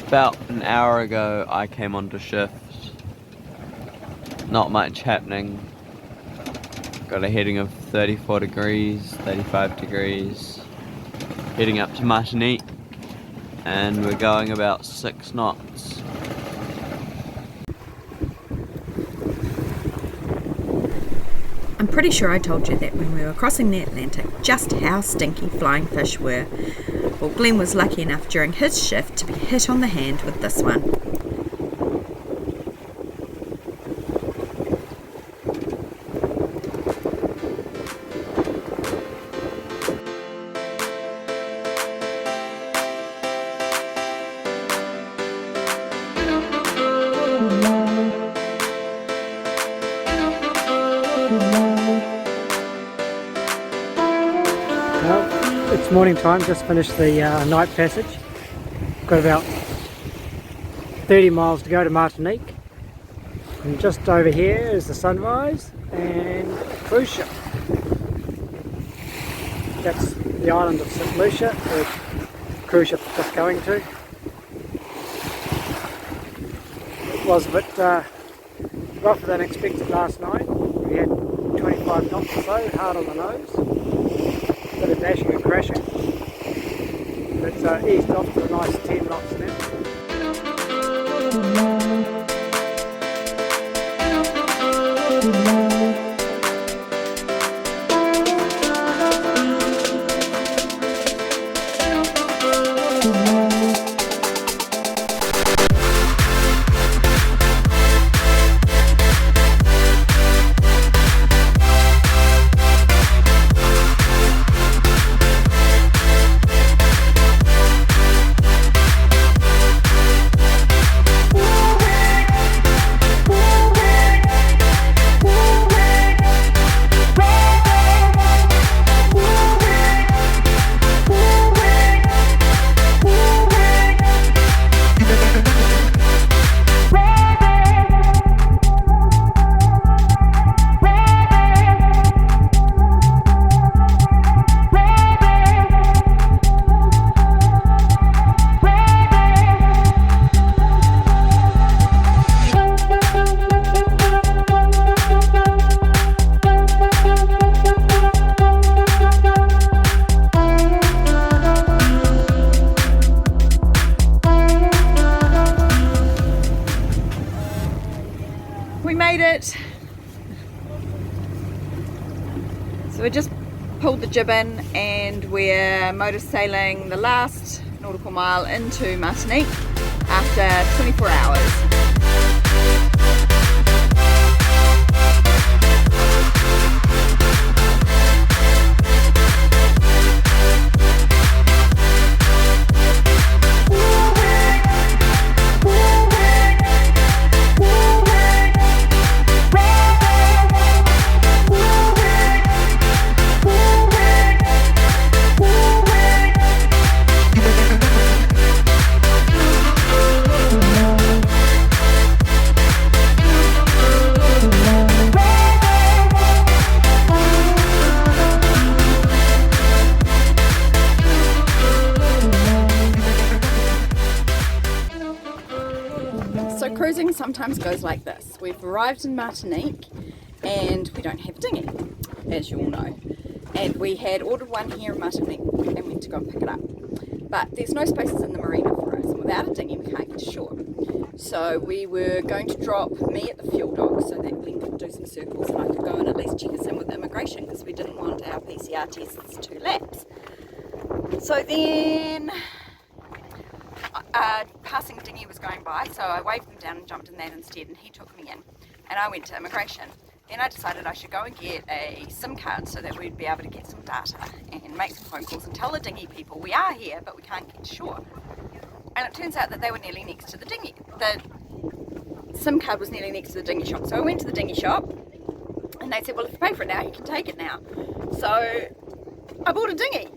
About an hour ago I came onto shift. Not much happening. Got a heading of 34 degrees, 35 degrees. Heading up to Martinique, and we're going about 6 knots. I'm pretty sure I told you that when we were crossing the Atlantic just how stinky flying fish were. Well, Glenn was lucky enough during his shift to be hit on the hand with this one. It's morning time, just finished the night passage. Got about 30 miles to go to Martinique. And just over here is the sunrise and cruise ship. That's the island of St. Lucia, where the cruise ship is just going to. It was a bit rougher than expected last night. We had 25 knots or so, hard on the nose. Bit of dashing and crashing. It's eased off to a nice 10 knots now. We made it. So we just pulled the jib in and we're motor sailing the last nautical mile into Martinique after 24 hours. So cruising sometimes goes like this. We've arrived in Martinique and we don't have a dinghy, as you all know. And we had ordered one here in Martinique and went to go and pick it up. But there's no spaces in the marina for us, and without a dinghy we can't get to shore. So we were going to drop me at the fuel dock so that Glenn could do some circles and I could go and at least check us in with immigration because we didn't want our PCR tests to lapse. So then passing dinghy was going by, so I waved him down and jumped in that instead, and he took me in and I went to immigration. Then I decided I should go and get a SIM card so that we'd be able to get some data and make some phone calls and tell the dinghy people we are here but we can't get to shore. And it turns out that they were nearly next to the dinghy. The SIM card was nearly next to the dinghy shop. So I went to the dinghy shop and they said, well, if you pay for it now you can take it now. So I bought a dinghy.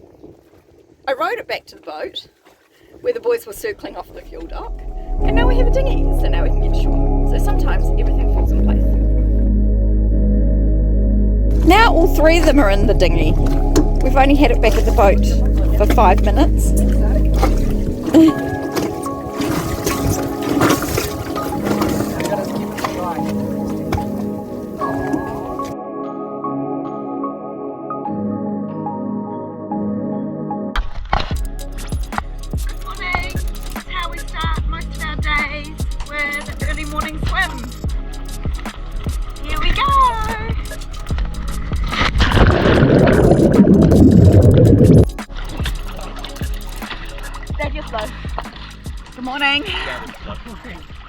I rowed it back to the boat where the boys were circling off the fuel dock, and now we have a dinghy, so now we can get to shore. So sometimes everything falls in place. Now all three of them are in the dinghy. We've only had it back at the boat for 5 minutes. think.